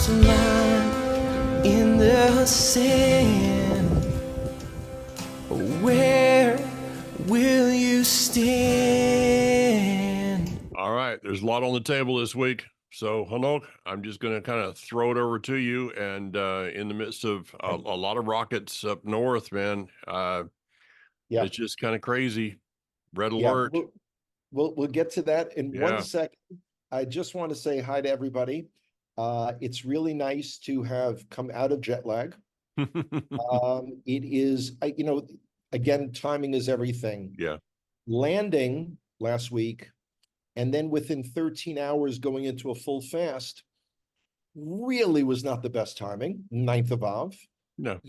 There's a line in the sand. Where will you stand? All right, there's a lot on the table this week. So, Hanok, I'm just going to kind of throw it over to you. And in the midst of a lot of rockets up north, man, Yeah, it's just kind of crazy. Red yeah. alert. We'll get to that in one Yeah. second. I just want to say hi to everybody. It's really nice to have come out of jet lag. It is, again, timing is everything. Yeah. Landing last week, and then within 13 hours going into a full fast, really was not the best timing. 9th of Av. No.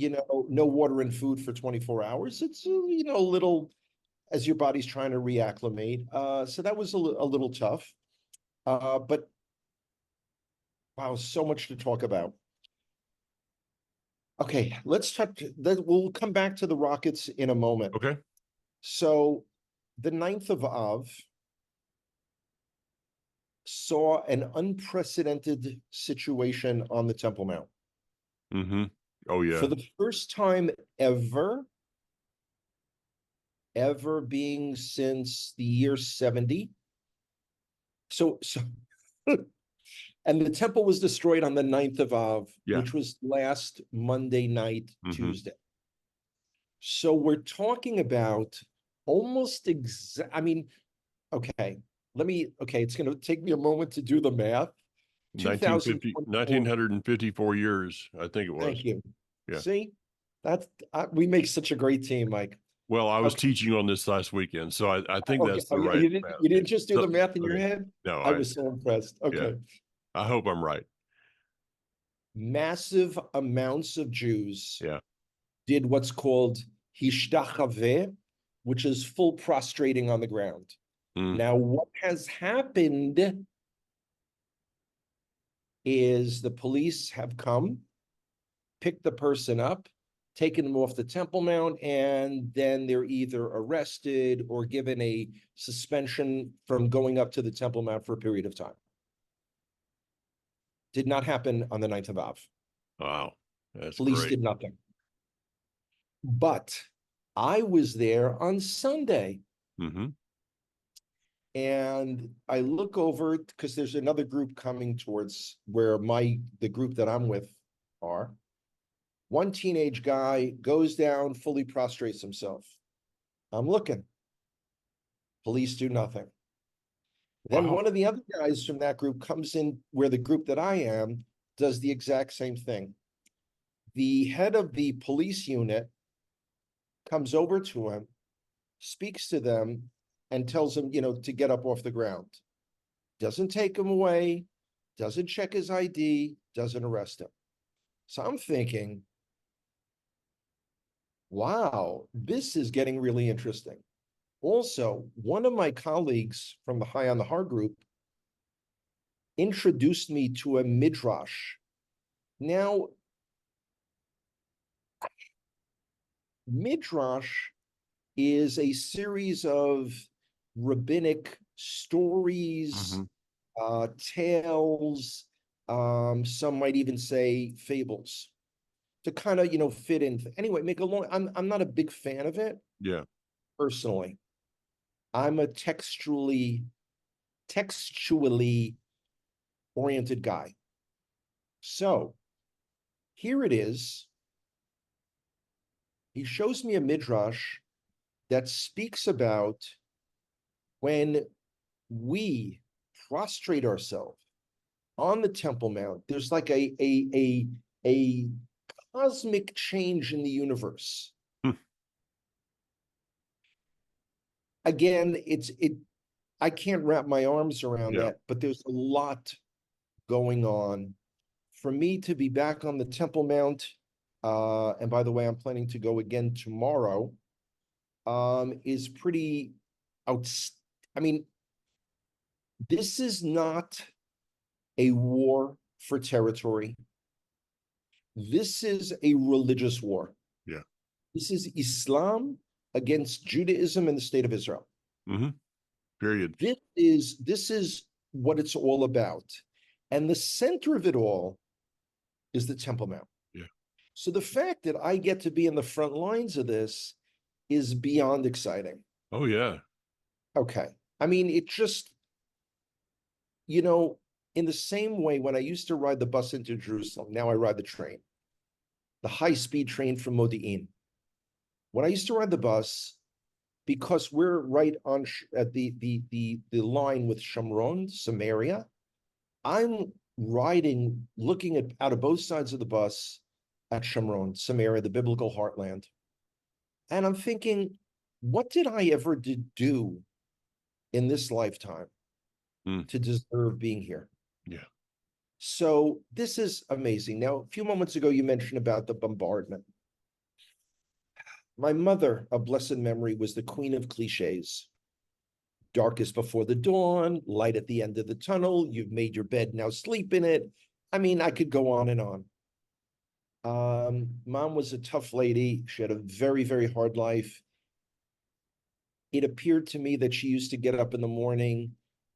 No water and food for 24 hours. It's a little, as your body's trying to reacclimate. So that was a little tough. But wow, so much to talk about. Okay, we'll come back to the Rockets in a moment. Okay. So the 9th of Av saw an unprecedented situation on the Temple Mount. Mm-hmm. Oh, yeah. For the first time ever being since the year 70. So and the temple was destroyed on the 9th of Av, Yeah. which was last Monday night, Mhm. Tuesday. So we're talking about almost okay, it's going to take me a moment to do the math. 1954 years, I think it was. Thank you. Yeah. See, we make such a great team, Mike. Well, I was Okay. teaching on this last weekend, so I think Okay. that's the Oh, yeah, right you math. didn't just do So- the math in your okay. head? No, I was so impressed. Okay. Yeah. I hope I'm right. Massive amounts of Jews Yeah. did what's called hishtachaveh, which is full prostrating on the ground. Mm. Now, what has happened is the police have come, picked the person up, taken them off the Temple Mount, and then they're either arrested or given a suspension from going up to the Temple Mount for a period of time. Did not happen on the 9th of Av. Wow. That's Police great. did nothing. But I was there on Sunday. Mm-hmm. And I look over because there's another group coming towards where the group that I'm with are. One teenage guy goes down, fully prostrates himself. I'm looking. Police do nothing. Then Wow. one of the other guys from that group comes in where the group that I am does the exact same thing. The head of the police unit comes over to him, speaks to them, and tells him, to get up off the ground. Doesn't take him away, doesn't check his ID, doesn't arrest him. So I'm thinking, wow, this is getting really interesting. Also, one of my colleagues from the High on the Hard group introduced me to a midrash. Now, midrash is a series of rabbinic stories, tales, some might even say fables, to kind of fit in. Anyway, I'm not a big fan of it. Yeah. Personally. I'm a textually oriented guy. So here it is. He shows me a midrash that speaks about when we prostrate ourselves on the Temple Mount, there's like a cosmic change in the universe. Again, I can't wrap my arms around that, but there's a lot going on. For me to be back on the Temple Mount, and by the way, I'm planning to go again tomorrow, is pretty this is not a war for territory. This is a religious war. Yeah. This is Islam against Judaism and the state of Israel. Mm-hmm. Period. This is what it's all about. And the center of it all is the Temple Mount. Yeah. So the fact that I get to be in the front lines of this is beyond exciting. Oh, yeah. Okay. I mean, it just, you know, in the same way when I used to ride the bus into Jerusalem, now I ride the train, the high-speed train from Modi'in. When I used to ride the bus, because we're right on at the line with Shomron, Samaria, I'm riding, looking at out of both sides of the bus at Shomron, Samaria, the biblical heartland. And I'm thinking, what did I ever do in this lifetime to deserve being here? Yeah. So this is amazing. Now, a few moments ago, you mentioned about the bombardment. My mother, of blessed memory, was the queen of cliches. Darkest before the dawn, light at the end of the tunnel, you've made your bed, now sleep in it. I mean, I could go on and on. Mom was a tough lady. She had a very, very hard life. It appeared to me that she used to get up in the morning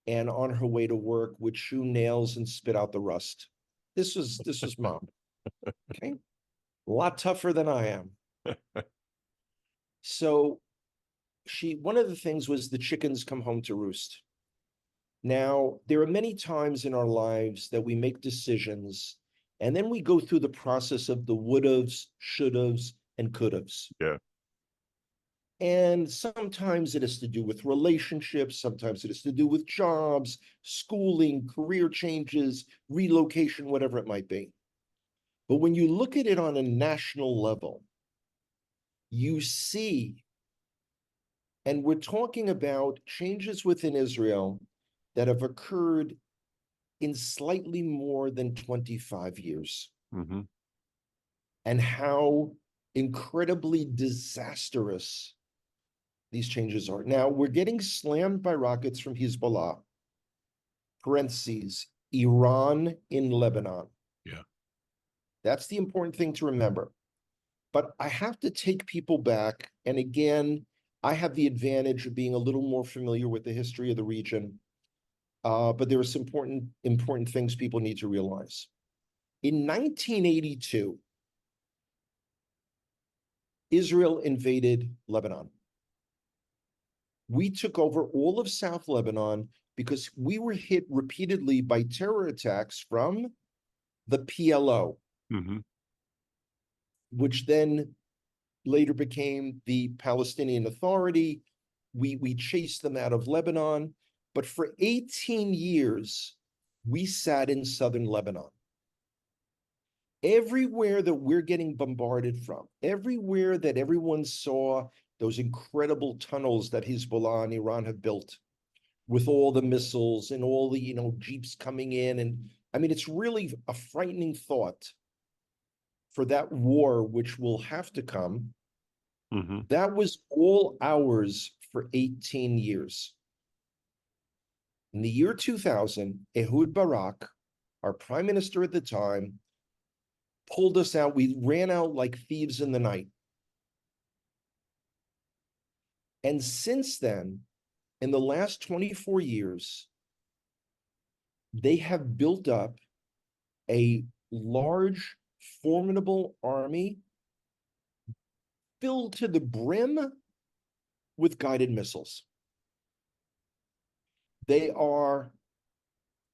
and on her way to work would chew nails and spit out the rust. This was Mom. Okay. A lot tougher than I am. So one of the things was the chickens come home to roost. Now, there are many times in our lives that we make decisions and then we go through the process of the would-haves, should-haves, and could-haves. Yeah. And sometimes it has to do with relationships, sometimes it has to do with jobs, schooling, career changes, relocation, whatever it might be. But when you look at it on a national level, you see, and we're talking about changes within Israel that have occurred in slightly more than 25 years. Mm-hmm. And how incredibly disastrous these changes are. Now, we're getting slammed by rockets from Hezbollah, parentheses, Iran in Lebanon. Yeah. That's the important thing to remember. But I have to take people back. And again, I have the advantage of being a little more familiar with the history of the region. But there are some important things people need to realize. In 1982, Israel invaded Lebanon. We took over all of South Lebanon because we were hit repeatedly by terror attacks from the PLO, which then later became the Palestinian Authority. We chased them out of Lebanon, but for 18 years, we sat in southern Lebanon. Everywhere that we're getting bombarded from, everywhere that everyone saw those incredible tunnels that Hezbollah and Iran have built with all the missiles and all the, Jeeps coming in. And I mean, it's really a frightening thought for that war, which will have to come. That was all ours for 18 years. In the year 2000, Ehud Barak, our prime minister at the time, pulled us out. We ran out like thieves in the night. And since then, in the last 24 years, they have built up a large, formidable army filled to the brim with guided missiles. They are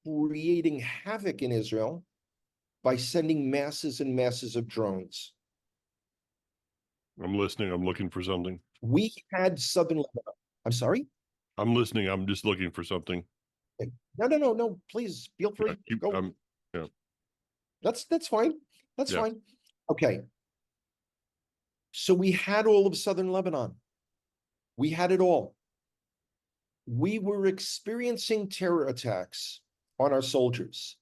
creating havoc in Israel by sending masses and masses of drones. I'm listening. I'm looking for something. We had southern Lebanon. I'm sorry? I'm listening. I'm just looking for something. No. Please feel free. Go. Yeah. That's fine. That's Yeah. fine. Okay. So we had all of southern Lebanon. We had it all. We were experiencing terror attacks on our soldiers.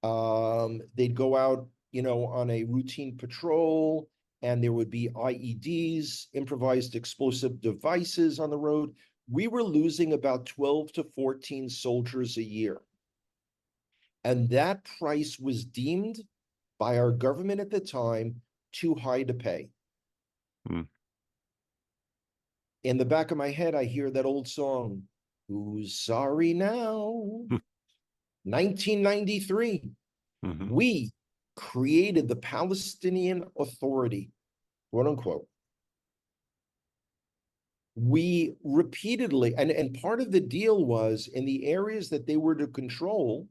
They'd go out, on a routine patrol, and there would be IEDs, improvised explosive devices on the road. We were losing about 12 to 14 soldiers a year. And that price was deemed by our government at the time too high to pay. In the back of my head, I hear that old song, "Who's Sorry Now?" 1993. We, created the Palestinian Authority, quote unquote, we repeatedly, and part of the deal was in the areas that they were to control,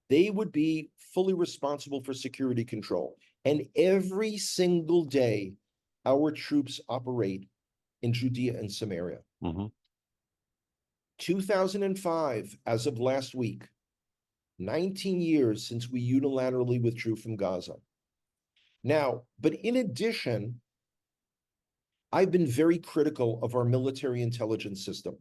they would be fully responsible for security control. And every single day, our troops operate in Judea and Samaria. Mm-hmm. 2005, as of last week, 19 years since we unilaterally withdrew from Gaza. Now, but in addition, I've been very critical of our military intelligence system.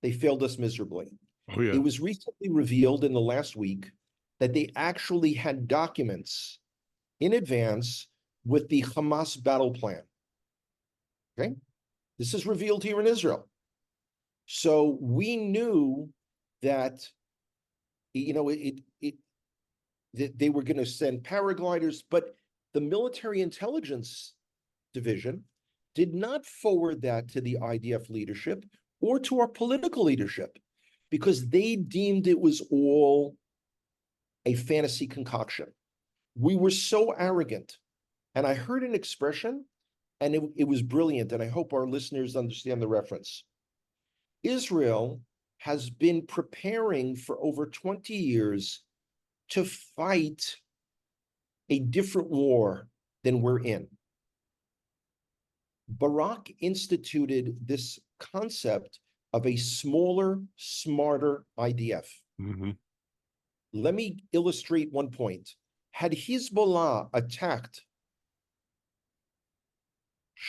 They failed us miserably. Oh, yeah. It was recently revealed in the last week that they actually had documents in advance with the Hamas battle plan. Okay? This is revealed here in Israel. So we knew that, you know, that they were going to send paragliders, but the military intelligence division did not forward that to the IDF leadership or to our political leadership because they deemed it was all a fantasy concoction. We were so arrogant. And I heard an expression, and it was brilliant, and I hope our listeners understand the reference. Israel has been preparing for over 20 years to fight a different war than we're in. Barak instituted this concept of a smaller, smarter IDF. Mm-hmm. Let me illustrate one point. Had Hezbollah attacked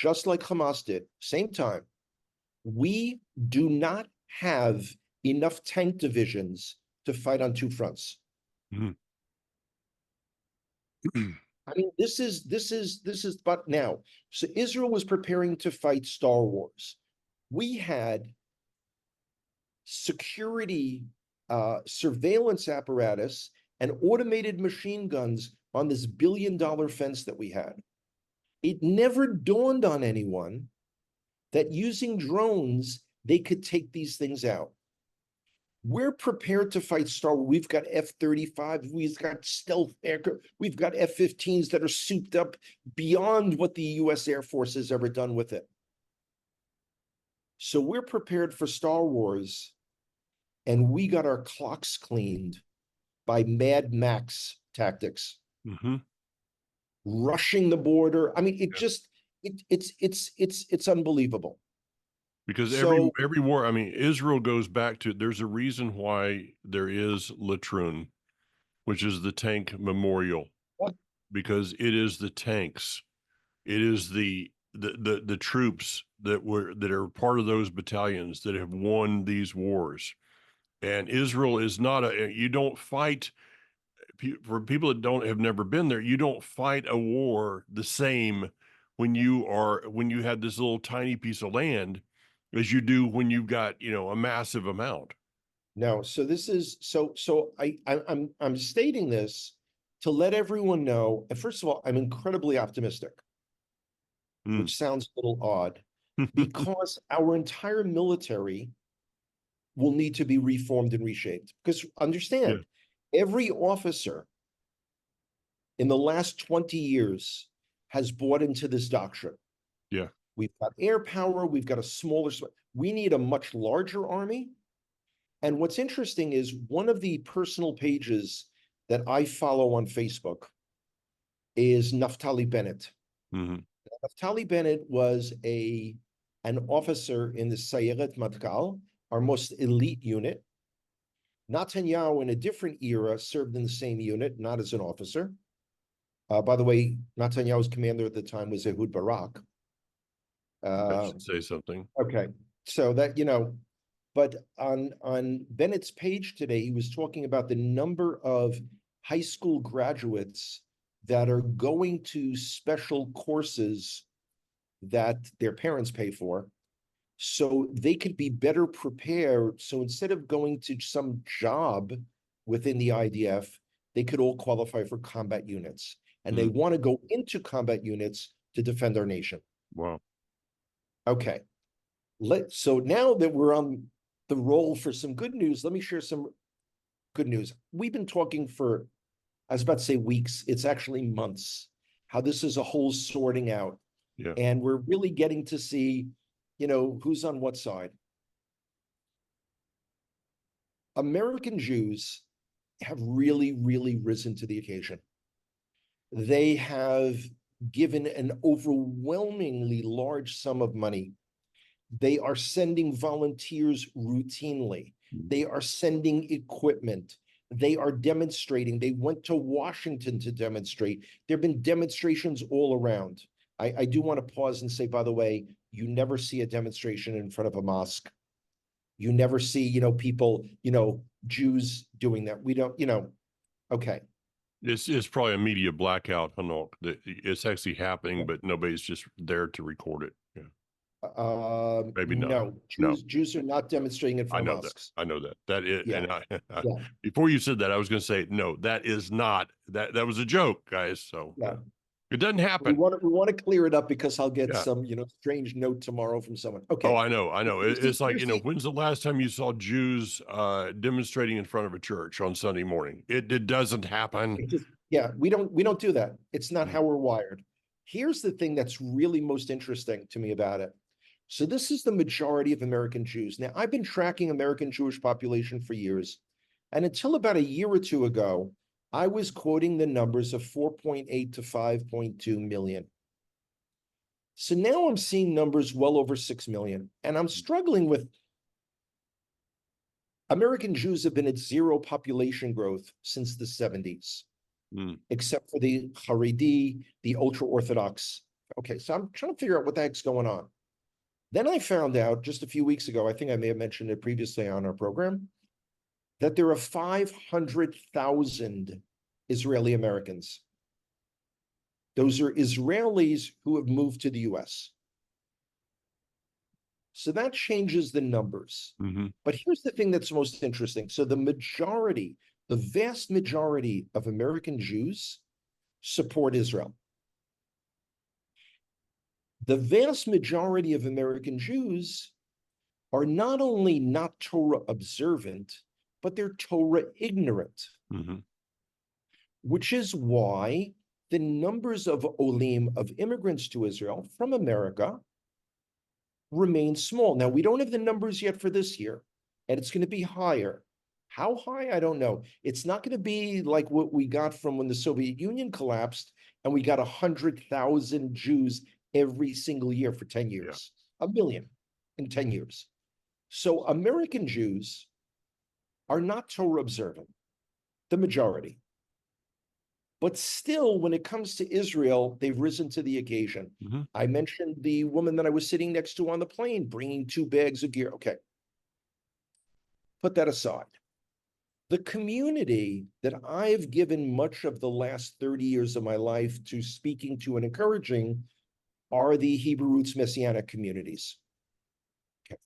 just like Hamas did, same time, we do not have enough tank divisions to fight on two fronts. Mm-hmm. I mean, this is, but now, so Israel was preparing to fight Star Wars. We had security, surveillance apparatus and automated machine guns on this $1 billion fence that we had. It never dawned on anyone that using drones, they could take these things out. We're prepared to fight Star Wars. We've got F-35, we've got stealth aircraft, we've got F-15s that are souped up beyond what the US Air Force has ever done with it. So we're prepared for Star Wars, and we got our clocks cleaned by Mad Max tactics. Mm-hmm. Rushing the border. I mean, it just, it's unbelievable. Because So- every war, I mean, Israel goes back to, there's a reason why there is Latrun, which is the tank memorial, What? because it is the tanks, it is the troops that are part of those battalions that have won these wars. And Israel is not you don't fight, for people that have never been there, you don't fight a war the same when you have this little tiny piece of land as you do when you've got, a massive amount. No, so this is, so I'm stating this to let everyone know, and first of all, I'm incredibly optimistic, which sounds a little odd, because our entire military will need to be reformed and reshaped. Because understand, every officer in the last 20 years has bought into this doctrine. Yeah. We've got air power, we've got a smaller, we need a much larger army. And what's interesting is one of the personal pages that I follow on Facebook is Naftali Bennett. Mm-hmm. Naftali Bennett was an officer in the Sayeret Matkal, our most elite unit. Netanyahu, in a different era, served in the same unit, not as an officer. By the way, Netanyahu's commander at the time was Ehud Barak. That should say something. Okay, so that, but on Bennett's page today, he was talking about the number of high school graduates that are going to special courses that their parents pay for, so they could be better prepared. So instead of going to some job within the IDF, they could all qualify for combat units. And they want to go into combat units to defend our nation. Wow. Okay. So now that we're on the roll for some good news, let me share some good news. We've been talking for I was about to say weeks, it's actually months, how this is a whole sorting out. Yeah. And we're really getting to see, who's on what side. American Jews have really, really risen to the occasion. They have given an overwhelmingly large sum of money. They are sending volunteers routinely. They are sending equipment. They are demonstrating. They went to Washington to demonstrate. There have been demonstrations all around. I do want to pause and say, by the way, you never see a demonstration in front of a mosque. You never see, people, Jews doing that. We don't, okay. It's probably a media blackout, Hanok. It's actually happening, but nobody's just there to record it. Yeah. Maybe not. No, Jews are not demonstrating in I front of know mosques. that. I know that. That is, Yeah. and Yeah. before you said that, I was going to say, no, that is not, that was a joke, guys. So Yeah. it doesn't We happen. want to clear it up because I'll get Yeah. some, strange note tomorrow from someone. Okay. Oh, I know. It's like, Here's the- when's the last time you saw Jews demonstrating in front of a church on Sunday morning? It doesn't happen. Yeah, we don't do that. It's not how we're wired. Here's the thing that's really most interesting to me about it. So this is the majority of American Jews. Now, I've been tracking American Jewish population for years, and until about a year or two ago, I was quoting the numbers of 4.8 to 5.2 million. So now I'm seeing numbers well over 6 million, and I'm struggling with American Jews have been at zero population growth since the 70s. Except for the Haredi, the ultra-Orthodox. Okay, so I'm trying to figure out what the heck's going on. Then I found out just a few weeks ago, I think I may have mentioned it previously on our program, that there are 500,000 Israeli Americans. Those are Israelis who have moved to the US. So that changes the numbers. But here's the thing that's most interesting. So the vast majority of American Jews support Israel. The vast majority of American Jews are not only not Torah observant, but they're Torah ignorant, which is why the numbers of Olim, of immigrants to Israel from America, remain small. Now, we don't have the numbers yet for this year, and it's going to be higher. How high? I don't know. It's not going to be like what we got from when the Soviet Union collapsed and we got 100,000 Jews every single year for 10 years. Yeah. 1 million in 10 years. So American Jews are not Torah observant, the majority. But still, when it comes to Israel, they've risen to the occasion. I mentioned the woman that I was sitting next to on the plane, bringing 2 bags of gear. Okay. Put that aside. The community that I've given much of the last 30 years of my life to speaking to and encouraging are the Hebrew roots Messianic communities. Okay.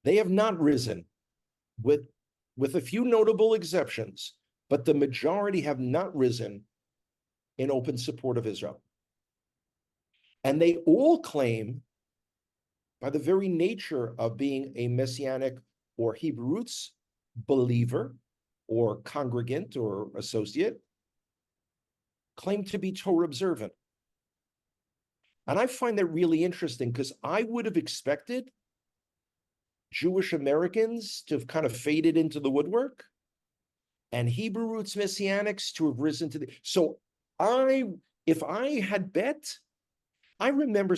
They have not risen, with a few notable exceptions, but the majority have not risen in open support of Israel. And they all claim, by the very nature of being a Messianic or Hebrew roots believer or congregant or associate, claim to be Torah observant. And I find that really interesting because I would have expected Jewish Americans to have kind of faded into the woodwork and Hebrew roots Messianics to have risen to the, so if I had bet, I remember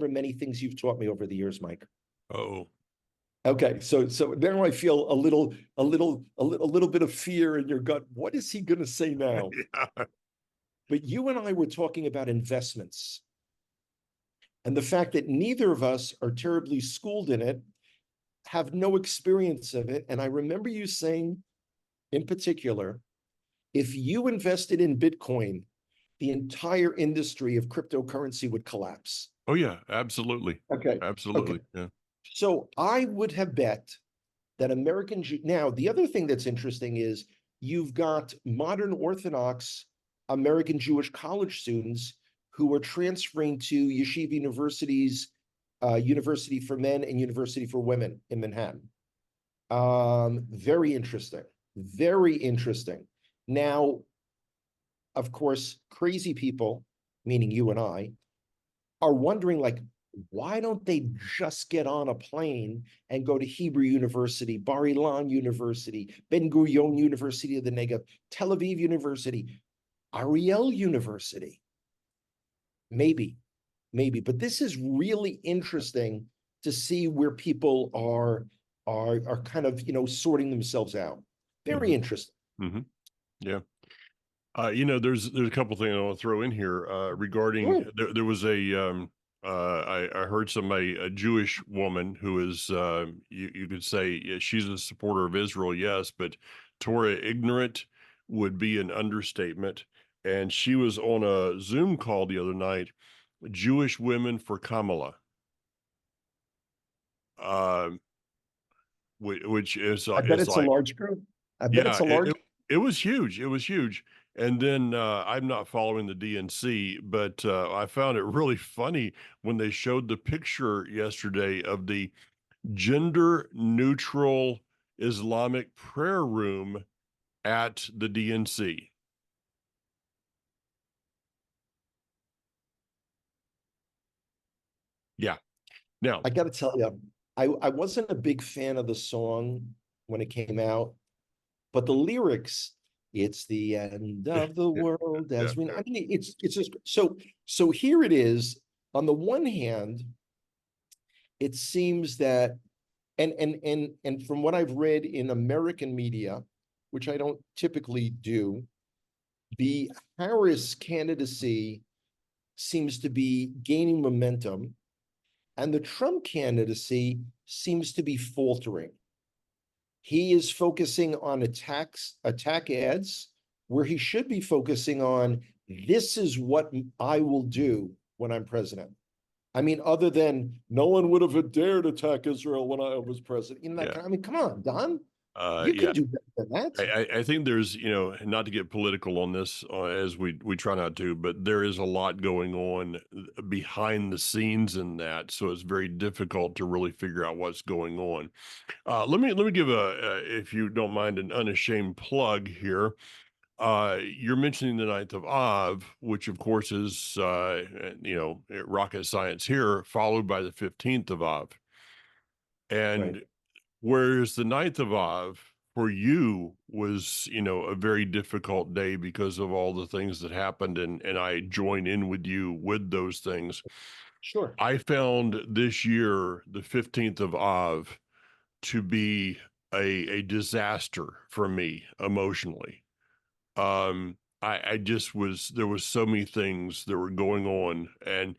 many things you've taught me over the years, Mike. Oh. Okay, so now I feel a little bit of fear in your gut. What is he going to say now? Yeah. But you and I were talking about investments and the fact that neither of us are terribly schooled in it, have no experience of it. And I remember you saying, in particular, if you invested in Bitcoin, the entire industry of cryptocurrency would collapse. Oh, yeah, absolutely. Okay. Absolutely. Okay. Yeah. So I would have bet that now, the other thing that's interesting is you've got modern Orthodox American Jewish college students who are transferring to yeshiva universities, University for Men and University for Women in Manhattan. Very interesting. Very interesting. Now, of course, crazy people, meaning you and I, are wondering, like, why don't they just get on a plane and go to Hebrew University, Bar Ilan University, Ben Gurion University of the Negev, Tel Aviv University, Ariel University? Maybe, but this is really interesting to see where people are kind of, sorting themselves out. Very interesting. Yeah. There's a couple things I want to throw in here regarding Sure. there was I heard a Jewish woman who is you could say she's a supporter of Israel, yes, but Torah ignorant would be an understatement. And she was on a Zoom call the other night, Jewish Women for Kamala, um, which is I bet is it's a like, large group. I bet yeah, it's a large. it was huge. It was huge. And then I'm not following the DNC, but I found it really funny when they showed the picture yesterday of the gender neutral Islamic prayer room at the DNC. Yeah. Now, I got to tell you, I wasn't a big fan of the song when it came out, but the lyrics, it's the end of the yeah, world yeah, as we, yeah. I mean, it's just so here it is. On the one hand, it seems that, and from what I've read in American media, which I don't typically do, the Harris candidacy seems to be gaining momentum, and the Trump candidacy seems to be faltering. He is focusing on attack ads, where he should be focusing on, this is what I will do when I'm president. I mean, other than no one would have dared attack Israel when I was president. Yeah. I mean, come on, Don. You Yeah. can do better than that. I think there's, not to get political on this as we try not to, but there is a lot going on behind the scenes in that. So it's very difficult to really figure out what's going on. Let me give if you don't mind, an unashamed plug here. You're mentioning the 9th of Av, which of course is, rocket science here, followed by the 15th of Av. Right. And whereas the 9th of Av for you was, a very difficult day because of all the things that happened, and I join in with you with those things. Sure. I found this year, the 15th of Av, to be a disaster for me emotionally. I just there was so many things that were going on, and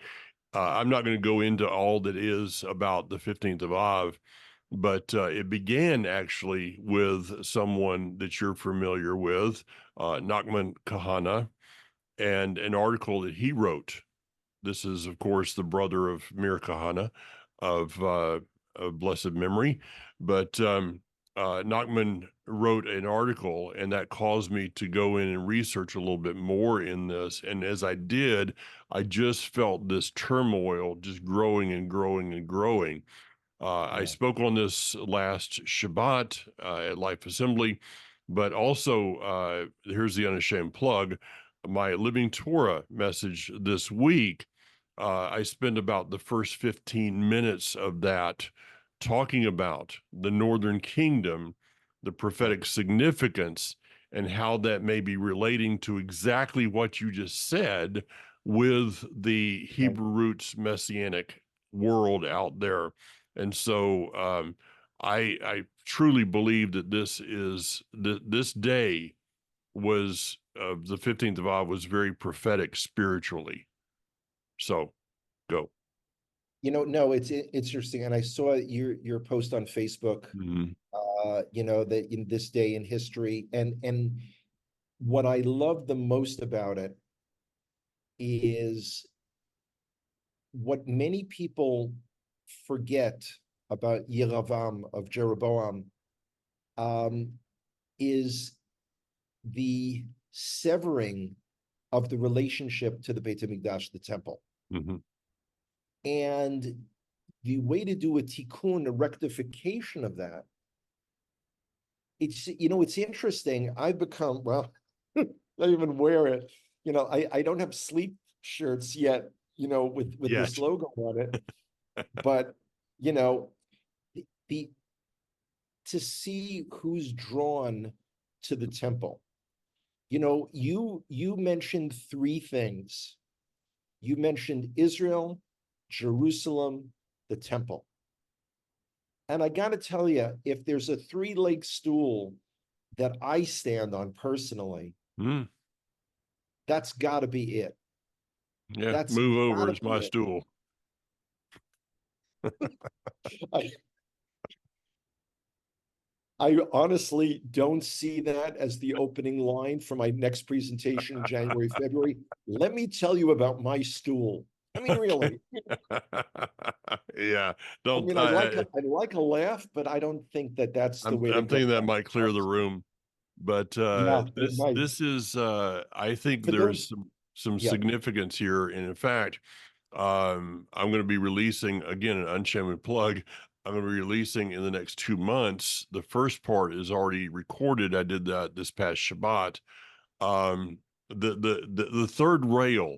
I'm not going to go into all that is about the 15th of Av, but it began actually with someone that you're familiar with, Nachman Kahana, and an article that he wrote. This is, of course, the brother of Mir Kahana of blessed memory. But Nachman wrote an article, and that caused me to go in and research a little bit more in this. And as I did, I just felt this turmoil just growing and growing and growing. I Yeah. spoke on this last Shabbat at Life Assembly, but also here's the unashamed plug. My Living Torah message this week, I spend about the first 15 minutes of that talking about the Northern Kingdom, the prophetic significance, and how that may be relating to exactly what you just said with the Hebrew roots Messianic world out there. And so I truly believe that this day was the 15th of Av was very prophetic spiritually. So go. No, it's interesting, and I saw your post on Facebook. Mhm. That in this day in history, and what I love the most about it is what many people forget about Yeravam of Jeroboam, is the severing of the relationship to the Beit HaMikdash, the temple. Mhm. And the way to do a tikkun, a rectification of that, it's, it's interesting. I've become, well, not even wear it. I don't have sleep shirts yet, with this Yet. logo on it. But, you know, the to see who's drawn to the temple. You mentioned three things. You mentioned Israel, Jerusalem, the temple. And I got to tell you, if there's a three-leg stool that I stand on personally, Mm, that's got to be it. yeah, That's move over. gotta It's be my it. stool. I, I honestly don't see that as the opening line for my next presentation in January, February. Let me tell you about my stool. I mean, really. Yeah, I don't mean, I'd like a laugh, but I don't think that that's the way to I'm go thinking that about might clear the it. room. But Yeah, it this might. this is I think For there's those, some yeah, significance here. And in fact, I'm going to be releasing again an Unshaman plug. I'm going to be releasing in the next 2 months. The first part is already recorded. I did that this past Shabbat. Um, the third rail,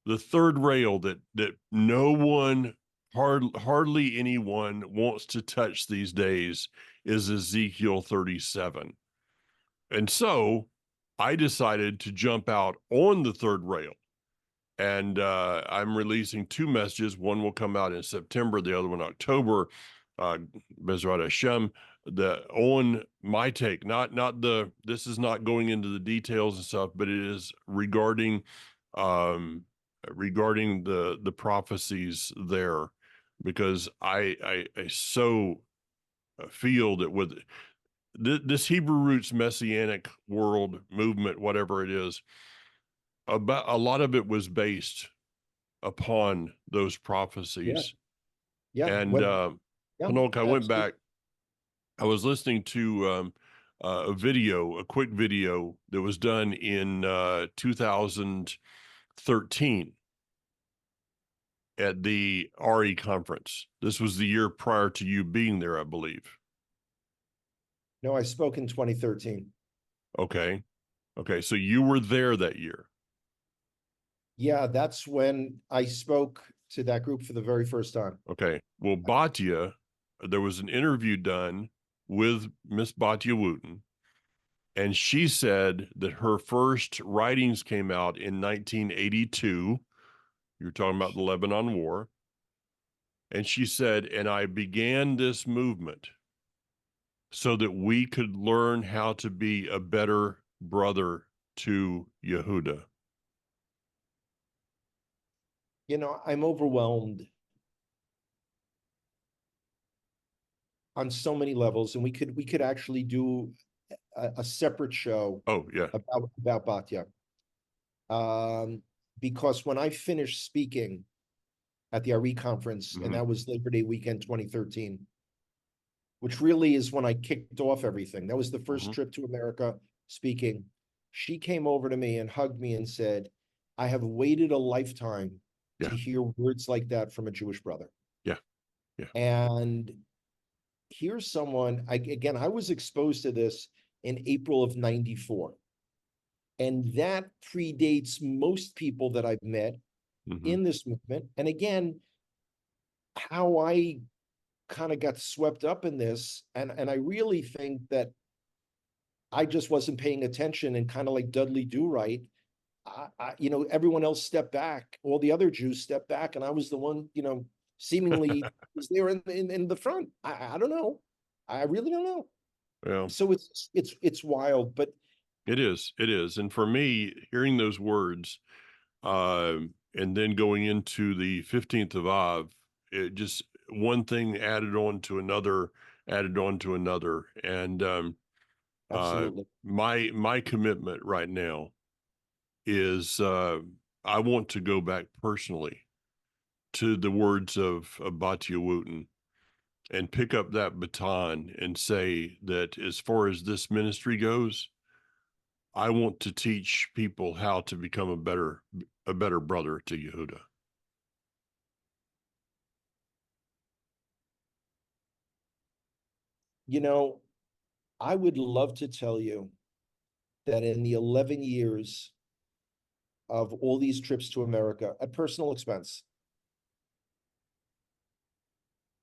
that no one, hardly anyone wants to touch these days is Ezekiel 37. And so I decided to jump out on the third rail. And I'm releasing two messages. One will come out in September, the other one October. Bezrat Hashem, on my take, this is not going into the details and stuff, but it is regarding um, the prophecies there, because I so feel that with this Hebrew roots messianic world movement, whatever it is, about a lot of it was based upon those yeah, prophecies. yeah. And Yeah, Hanok, I went absolutely. back, I was listening to a quick video that was done in 2013 at the RE conference. This was the year prior to you being there, I believe. No, I spoke in 2013. Okay. Okay. So you were there that year. Yeah, that's when I spoke to that group for the very first time. Okay. Well, Batya, there was an interview done with Miss Batya Wooten, and she said that her first writings came out in 1982. You're talking about the Lebanon War. And she said, and I began this movement so that we could learn how to be a better brother to Yehuda. I'm overwhelmed on so many levels, and we could actually do a separate show Oh, yeah. about Batya. Because when I finished speaking at the RE conference, and Mhm. that was Labor Day weekend 2013, which really is when I kicked off everything. That was the first Mhm. trip to America speaking. She came over to me and hugged me and said, I have waited a lifetime Yeah. to hear words like that from a Jewish brother. Yeah. Yeah. And here's someone, I was exposed to this in April of 94. And that predates most people that I've met Mhm. in this movement. And again, how I kind of got swept up in this, and I really think that I just wasn't paying attention, and kind of like Dudley Do Right, everyone else stepped back, all the other Jews stepped back, and I was the one, seemingly was there in the front. I don't know. I really don't know. Well, So it's wild, but it is. It is. And for me, hearing those words, and then going into the 15th of Av, it just one thing added on to another. And absolutely. my commitment right now is I want to go back personally to the words of Batya Wooten and pick up that baton and say that as far as this ministry goes, I want to teach people how to become a better brother to Yehuda. You know, I would love to tell you that in the 11 years of all these trips to America at personal expense,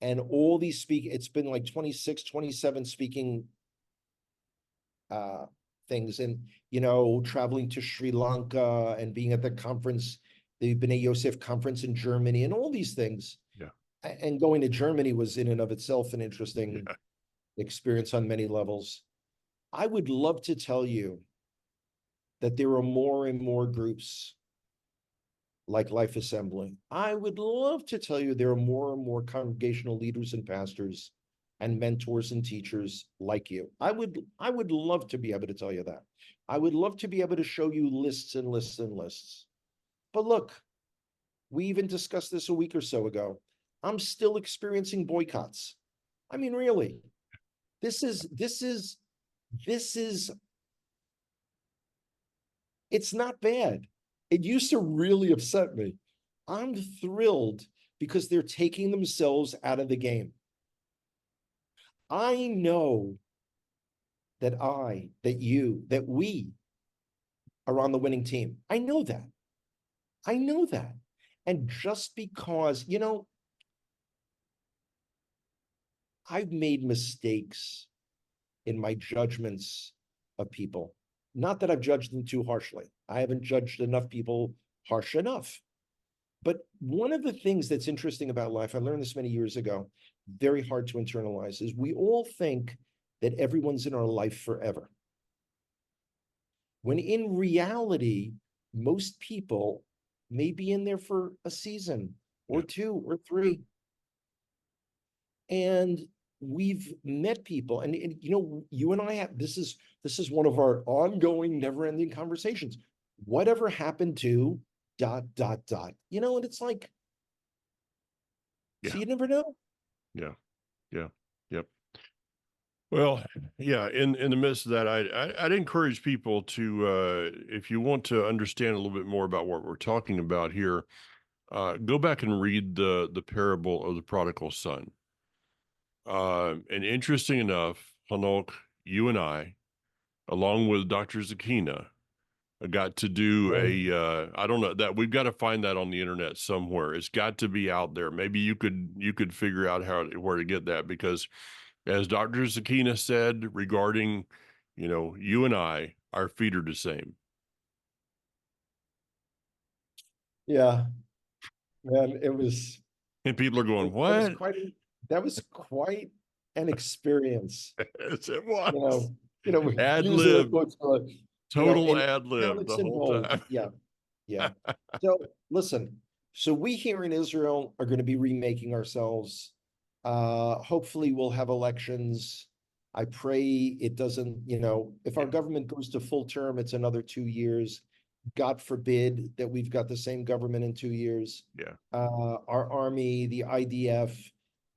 and all these it's been like 26, 27 speaking things, and traveling to Sri Lanka and being at the conference, the B'nai Yosef conference in Germany, and all these things. Yeah. And going to Germany was in and of itself an interesting Yeah. experience on many levels. I would love to tell you that there are more and more groups like Life Assembly. I would love to tell you there are more and more congregational leaders and pastors and mentors and teachers like you. I would love to be able to tell you that. I would love to be able to show you lists and lists and lists. But look, we even discussed this a week or so ago. I'm still experiencing boycotts. I mean, really, this is, it's not bad. It used to really upset me. I'm thrilled because they're taking themselves out of the game. I know that that we are on the winning team. I know that. I know that. And just because, I've made mistakes in my judgments of people. Not that I've judged them too harshly. I haven't judged enough people harsh enough. But one of the things that's interesting about life, I learned this many years ago, very hard to internalize, is we all think that everyone's in our life forever. When in reality, most people may be in there for a season or two or three. And we've met people, and you and I have, this is one of our ongoing, never-ending conversations. Whatever happened to ... And it's like, so you never know. Yeah. Yep. Well, yeah, in the midst of that, I'd encourage people to, if you want to understand a little bit more about what we're talking about here, go back and read the parable of the prodigal son. And interesting enough, Hanok, you and I, along with Dr. Zakina, got to do I don't know, that we've got to find that on the internet somewhere. It's got to be out there. Maybe you could figure out where to get that, because as Dr. Zakina said regarding, you and I, our feet are the same. Yeah, man, it was. And people are going, what? That was quite an experience. Yes, it was. Ad using lib. quotes, Total ad lib the whole involved. time. Yeah. So listen, so we here in Israel are going to be remaking ourselves. Hopefully we'll have elections. I pray it doesn't, if our government goes to full term, it's another 2 years. God forbid that we've got the same government in 2 years. Yeah. Our army, the IDF,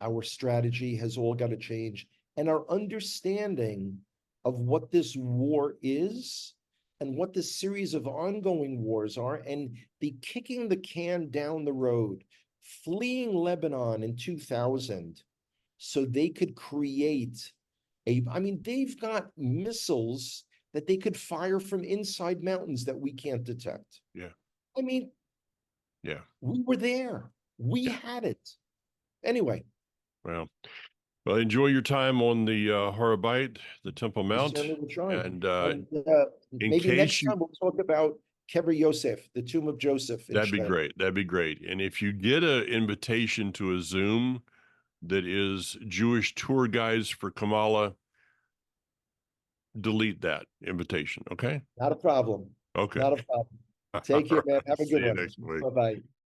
our strategy has all got to change. And our understanding of what this war is and what this series of ongoing wars are, and the kicking the can down the road, fleeing Lebanon in 2000 so they could create they've got missiles that they could fire from inside mountains that we can't detect. Yeah. Yeah. We were there. We had it. Anyway. Well, enjoy your time on the Har HaBayit, the Temple Mount. And maybe next time we'll talk about Kever Yosef, the tomb of Joseph. That'd be great. That'd be great. And if you get an invitation to a Zoom that is Jewish tour guides for Kamala, delete that invitation. Okay. Not a problem. Okay. Not a problem. Take care, man. Have a good one. Next week. Bye-bye.